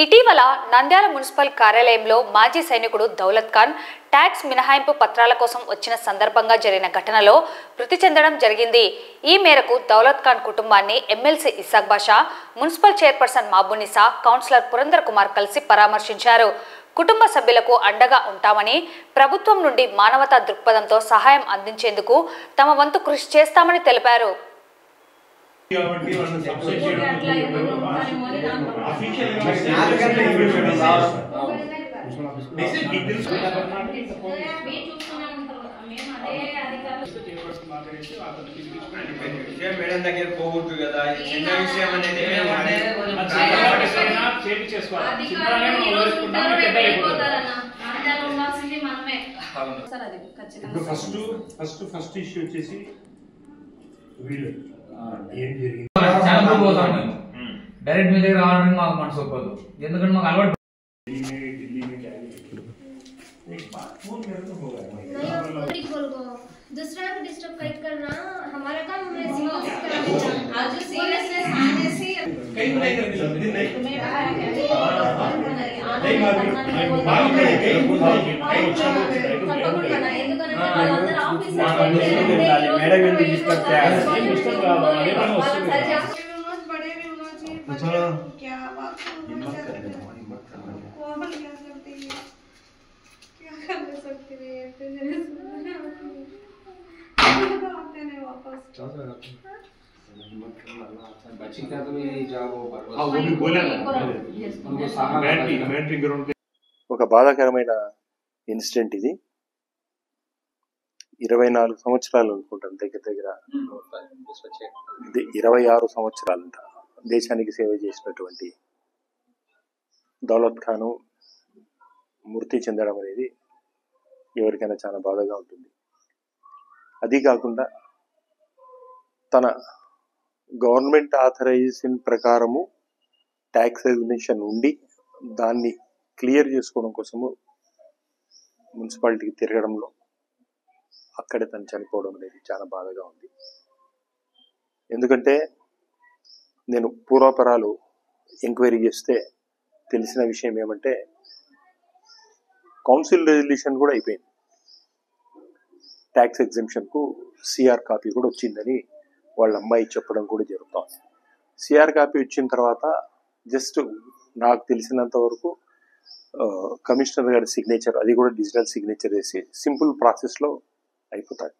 ఇటీవల నంద్యాల మున్సిపల్ కార్యాలయంలో మాజీ సైనికుడు దౌలత్ ఖాన్ ట్యాక్స్ మినహాయింపు పత్రాల కోసం వచ్చిన సందర్భంగా జరిగిన ఘటనలో మృతి చెందడం జరిగింది. ఈ మేరకు దౌలత్ ఖాన్ కుటుంబాన్ని MLC Isaq Basha, municipal chairperson Mabunisa, councillor Purandar Kumar కలిసి పరామర్శించారు. కుటుంబ సభ్యులకు అండగా ఉంటామని, ప్రభుత్వం నుండి మానవతా దృక్పథంతో సహాయం అందించేందుకు తమ వంతు కృషి చేస్తామని తెలిపారు. మేడం దగ్గర పోగొట్టు కదా చిన్న విషయం అనేది ఫస్ట్ ఇష్యూ వచ్చేసి డైరెక్ట్ మీ దగ్గర రావడానికి మాకు మనసు ఒప్పదు. ఎందుకంటే మాకు అలవాటు दूसरा को डिस्टर्ब करना हमारा काम, हमें आज जो सीरियसनेस आने से कई नहीं మేడం ఎందుకు డిస్టర్బ్ చేయాలి? चलो क्या बात हिम्मत करके क्या कर सकते हैं आते नहीं वापस बच्ची का तो भी जाओ वो भी बोला ना बैटरी ग्राउंड पे ఒక బాధాకరమైన ఇన్సిడెంట్ ఇది. 24 సంవత్సరాలు అనుకుంటాను, దగ్గర 26 సంవత్సరాలంట దేశానికి సేవ చేసినటువంటి దౌలత్ ఖాను మృతి చెందడం అనేది ఎవరికైనా చాలా బాధగా ఉంటుంది. అది కాకుండా తన గవర్నమెంట్ ఆథరైజేషన్ ప్రకారము ట్యాక్స్ ఎగ్జెంప్షన్ ఉండి దాన్ని క్లియర్ చేసుకోవడం కోసము మున్సిపాలిటీకి తిరగడంలో అక్కడే తను చనిపోవడం అనేది చాలా బాధగా ఉంది. ఎందుకంటే నేను పూర్వపరాలు ఎంక్వైరీ చేస్తే తెలిసిన విషయం ఏమంటే కౌన్సిల్ రెజల్యూషన్ కూడా అయిపోయింది, ట్యాక్స్ ఎగ్జెంప్షన్కు సిఆర్ కాపీ కూడా వచ్చిందని వాళ్ళ అమ్మాయి చెప్పడం కూడా జరుగుతుంది. సిఆర్ కాపీ వచ్చిన తర్వాత జస్ట్ నాకు తెలిసినంత వరకు కమిషనర్ గారి సిగ్నేచర్, అది కూడా డిజిటల్ సిగ్నేచర్ వేసి సింపుల్ ప్రాసెస్లో అయిపోతాయి.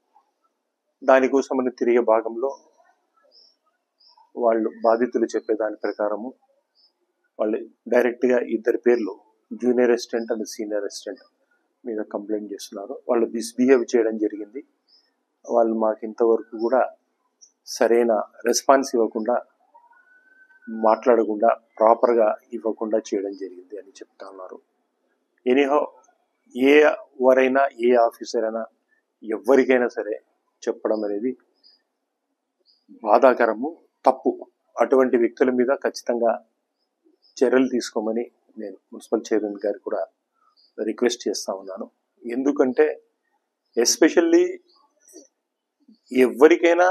దానికోసమని తిరిగే భాగంలో వాళ్ళు బాధితులు చెప్పే దాని ప్రకారము వాళ్ళు డైరెక్ట్గా 2 పేర్లు junior assistant and senior assistant మీద కంప్లైంట్ చేస్తున్నారు. వాళ్ళు మిస్బిహేవ్ చేయడం జరిగింది. వాళ్ళు మాకు ఇంతవరకు కూడా సరైన రెస్పాన్స్ ఇవ్వకుండా, మాట్లాడకుండా, ప్రాపర్గా ఇవ్వకుండా చేయడం జరిగింది అని చెప్తా ఉన్నారు. ఎనీహౌ ఎవరైనా ఏ ఆఫీసర్ అయినా ఎవరికైనా సరే చెప్పడం అనేది బాధాకరము, తప్పు. అటువంటి వ్యక్తుల మీద ఖచ్చితంగా చర్యలు తీసుకోమని నేను మున్సిపల్ చైర్మన్ గారు కూడా రిక్వెస్ట్ చేస్తా ఉన్నాను. ఎందుకంటే ఎస్పెషల్లీ ఎవరికైనా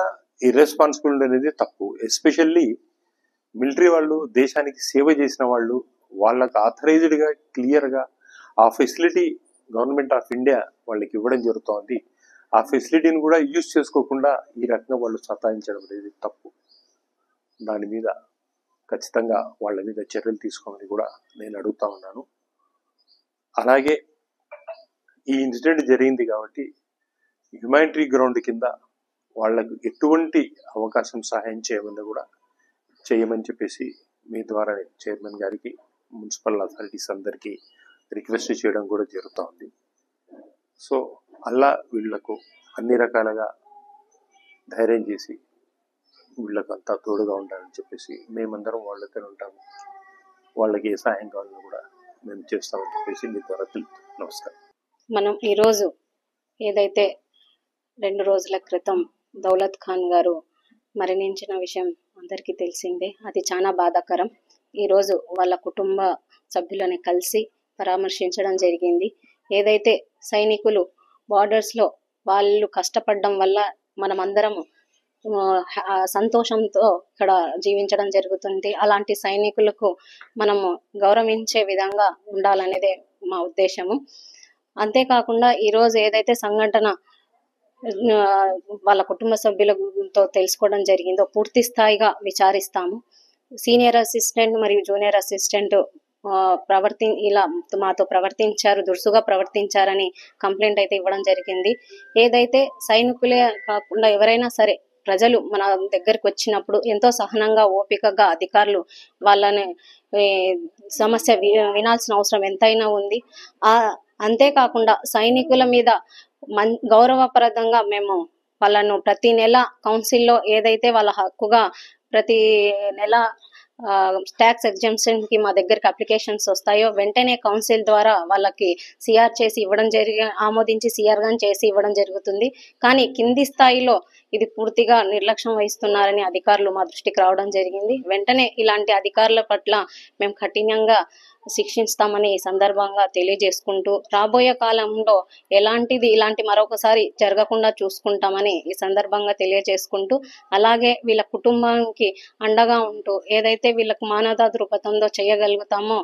ఇర్రెస్పాన్సిబిలిటీ అనేది తప్పు. ఎస్పెషల్లీ మిలిటరీ వాళ్ళు, దేశానికి సేవ చేసిన వాళ్ళు, వాళ్ళకి ఆథరైజ్డ్గా క్లియర్గా ఆ ఫెసిలిటీ గవర్నమెంట్ ఆఫ్ ఇండియా వాళ్ళకి ఇవ్వడం జరుగుతోంది. ఆ ఫెసిలిటీని కూడా యూజ్ చేసుకోకుండా ఈ రకంగా వాళ్ళు సతాయించడం అనేది తప్పు. దాని మీద ఖచ్చితంగా వాళ్ళ మీద చర్యలు తీసుకోమని కూడా నేను అడుగుతా ఉన్నాను. అలాగే ఈ ఇన్సిడెంట్ జరిగింది కాబట్టి హ్యుమానిటరీ గ్రౌండ్ కింద వాళ్ళకు ఎటువంటి అవకాశం సహాయం చేయమని కూడా చేయమని చెప్పేసి మీ ద్వారా చైర్మన్ గారికి, మున్సిపల్ అథారిటీస్ అందరికీ రిక్వెస్ట్ చేయడం కూడా జరుగుతూ ఉంది. సో అలా వీళ్లకు అన్ని రకాలుగా ధైర్యం చేసి వీళ్ళకు అంతా తోడుగా ఉండాలని చెప్పేసి మేమందరం వాళ్ళతో ఉంటాము. వాళ్ళకి ఏ సహాయం కావాలని కూడా మేము చేస్తామని చెప్పేసి మీ ద్వారా తెలుపుతాం. నమస్కారం. మనం ఈరోజు ఏదైతే 2 రోజుల క్రితం దౌలత్ ఖాన్ గారు మరణించిన విషయం అందరికీ తెలిసిందే. అది చాలా బాధాకరం. ఈరోజు వాళ్ళ కుటుంబ సభ్యులని కలిసి పరామర్శించడం జరిగింది. ఏదైతే సైనికులు బార్డర్స్లో వాళ్ళు కష్టపడడం వల్ల మనమందరము సంతోషంతో ఇక్కడ జీవించడం జరుగుతుంది. అలాంటి సైనికులకు మనము గౌరవించే విధంగా ఉండాలనేదే మా ఉద్దేశము. అంతేకాకుండా ఈరోజు ఏదైతే సంఘటన వాళ్ళ కుటుంబ సభ్యులతో తెలుసుకోవడం జరిగిందో పూర్తి స్థాయిగా విచారిస్తాము. సీనియర్ అసిస్టెంట్ మరియు జూనియర్ అసిస్టెంట్ ఇలా మాతో ప్రవర్తించారు, దురుసుగా ప్రవర్తించారని కంప్లైంట్ అయితే ఇవ్వడం జరిగింది. ఏదైతే సైనికులే కాకుండా ఎవరైనా సరే ప్రజలు మన దగ్గరికి వచ్చినప్పుడు ఎంతో సహనంగా ఓపికగా అధికారులు వాళ్ళని సమస్య వినాల్సిన అవసరం ఎంతైనా ఉంది. అంతేకాకుండా సైనికుల మీద గౌరవప్రదంగా మేము వాళ్ళను ప్రతి నెల కౌన్సిల్లో ఏదైతే వాళ్ళ హక్కుగా ప్రతి నెల ట్యాక్స్ ఎగ్జామ్షన్ కి మా దగ్గరికి అప్లికేషన్స్ వస్తాయో వెంటనే కౌన్సిల్ ద్వారా వాళ్ళకి సిఆర్ చేసి ఇవ్వడం ఆమోదించి సిఆర్ గాని చేసి ఇవ్వడం జరుగుతుంది. కానీ కింది స్థాయిలో ఇది పూర్తిగా నిర్లక్ష్యం వహిస్తున్నారని అధికారులు మా దృష్టికి రావడం జరిగింది. వెంటనే ఇలాంటి అధికారుల పట్ల మేము కఠినంగా శిక్షిస్తామని ఈ సందర్భంగా తెలియజేసుకుంటూ రాబోయే కాలంలో ఇలాంటి మరొకసారి జరగకుండా చూసుకుంటామని ఈ సందర్భంగా తెలియజేసుకుంటూ, అలాగే వీళ్ళ కుటుంబానికి అండగా ఉంటూ ఏదైతే వీళ్ళకు మానవతా దృక్పథంతో చేయగలుగుతామో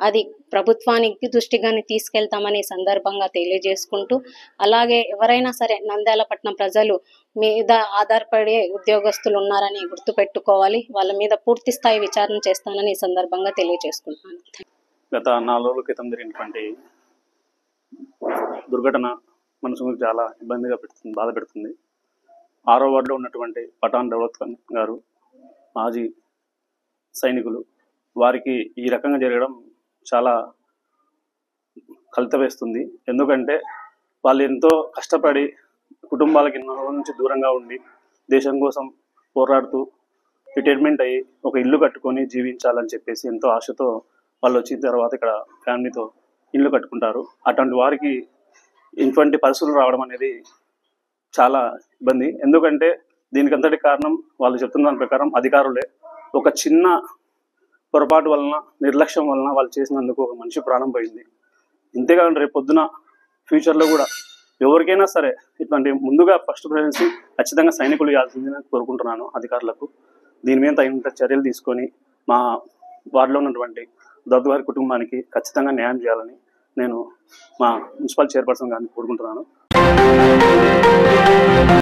అది ప్రభుత్వానికి దృష్టిగాని తీసుకెళ్తామని ఈ సందర్భంగా తెలియజేసుకుంటూ, అలాగే ఎవరైనా సరే నంద్యాల పట్టణ ప్రజలు మీద ఆధారపడే ఉద్యోగస్తులు ఉన్నారని గుర్తుపెట్టుకోవాలి. వాళ్ళ మీద పూర్తి స్థాయి విచారణ చేస్తానని ఈ సందర్భంగా తెలియజేసుకుంటున్నాను. గత 4 రోజుల క్రితం జరిగినటువంటి దుర్ఘటన మనసుకు చాలా ఇబ్బందిగా పెడుతుంది, బాధ పెడుతుంది. 6వ వార్డులో ఉన్నటువంటి పఠాన్ దౌలత్ ఖాన్ గారు మాజీ సైనికులు, వారికి ఈ రకంగా జరగడం చాలా కలత వేస్తుంది. ఎందుకంటే వాళ్ళు ఎంతో కష్టపడి కుటుంబాలకి ఎన్నో రోజుల నుంచి దూరంగా ఉండి దేశం కోసం పోరాడుతూ రిటైర్మెంట్ అయ్యి ఒక ఇల్లు కట్టుకొని జీవించాలని చెప్పేసి ఎంతో ఆశతో వాళ్ళు వచ్చిన తర్వాత ఇక్కడ ఫ్యామిలీతో ఇల్లు కట్టుకుంటారు. అటువంటి వారికి ఇటువంటి పరిస్థితులు రావడం అనేది చాలా ఇబ్బంది. ఎందుకంటే దీనికి అంతటి కారణం వాళ్ళు చెప్తున్న దాని ప్రకారం అధికారులే. ఒక చిన్న పొరపాటు వలన, నిర్లక్ష్యం వలన వాళ్ళు చేసినందుకు ఒక మనిషి ప్రాణం పోయింది. ఇంతేకాకుండా రేపు పొద్దున ఫ్యూచర్లో కూడా ఎవరికైనా సరే ఇటువంటి ముందుగా ఫస్ట్ ప్రిఫరెన్స్ ఖచ్చితంగా సైనికులు ఇవ్వాల్సిందని కోరుకుంటున్నాను అధికారులకు. దీని మీద తగినంత చర్యలు తీసుకొని మా వార్డులో ఉన్నటువంటి దౌలత్ గారి కుటుంబానికి ఖచ్చితంగా న్యాయం చేయాలని నేను మా మున్సిపల్ చైర్పర్సన్ గారిని కోరుకుంటున్నాను.